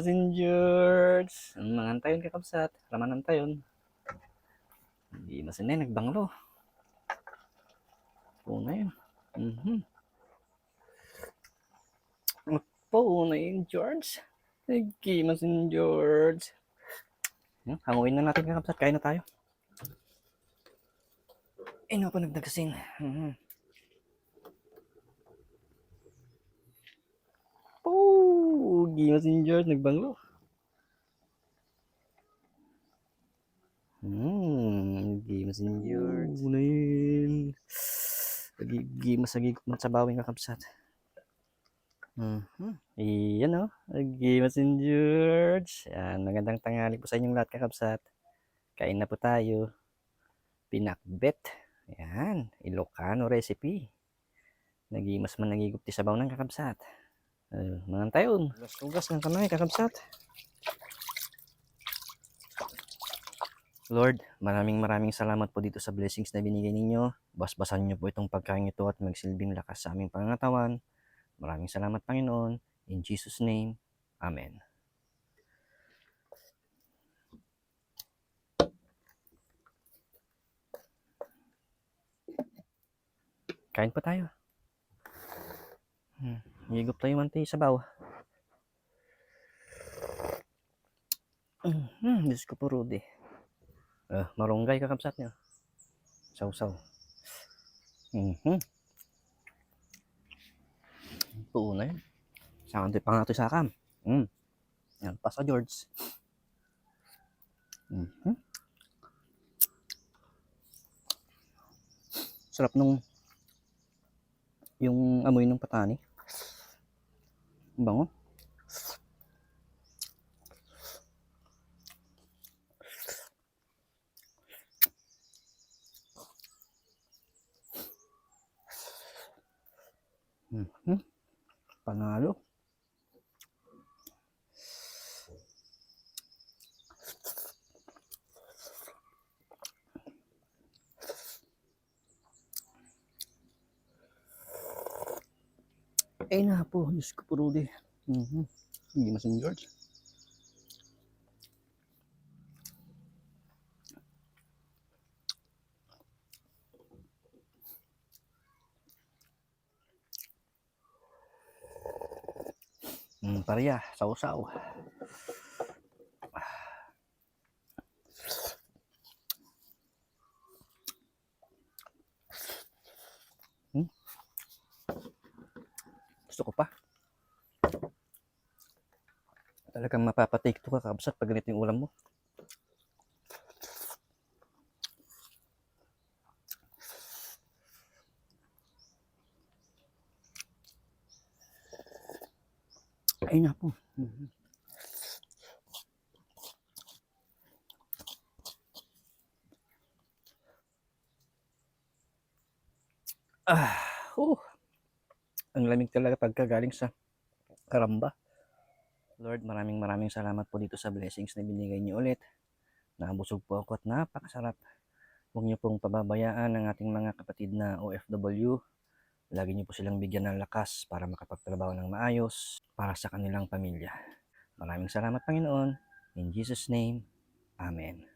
Passengers! Mangan tayon kakabsat, ramanan tayon. Di masinay nagbanglo. Puna yun. Puna yun, George. Nagki masin George. Hanguin na natin kakabsat, kain na tayo. Ino pa nagdagasin. Pogi masin George, nagbanglo. Gimas in George. Unayin. Gimas lagi man sa bawing kakabsat. Iyan o. Gimas in George. Yan, magandang tanghali po sa inyong lahat kakabsat. Kain na po tayo. Pinakbet. Yan, Ilocano recipe. Nagimas man nagigupti sa bawang ng kakabsat. Mangan tayo. Lugas ng kamay kakabsat. Lord, maraming salamat po dito sa blessings na binigay ninyo. Basbasan niyo po itong pagkain ito at magsilbing lakas sa aming pangangatawan. Maraming salamat, Panginoon. In Jesus' name, Amen. Kain pa tayo. Higop tayo manti sa bawa. Diyos ko po, Rudy. Marunggay kakabsat niya. Saw-saw. Puuna yun. Saan pa nga ito sa akam. Yan pa sa George. Sarap nung yung amoy ng patani. Bango. Panalo. Na po, Diyos ko po, Rudy. Hindi masin George. Pareya, saw-saw. Gusto ko pa. Talagang mapapatake to kakabsat pag ganito yung ulam mo. Ay na po. Ang lamig talaga pagkagaling sa karamba. Lord, maraming salamat po dito sa blessings na binigay niyo ulit. Nabusog po ako at napakasarap. Huwag niyo pong pababayaan ang ating mga kapatid na OFW. Lagi niyo po silang bigyan ng lakas para makapagtrabaho ng maayos para sa kanilang pamilya. Maraming salamat, Panginoon. In Jesus' name, Amen.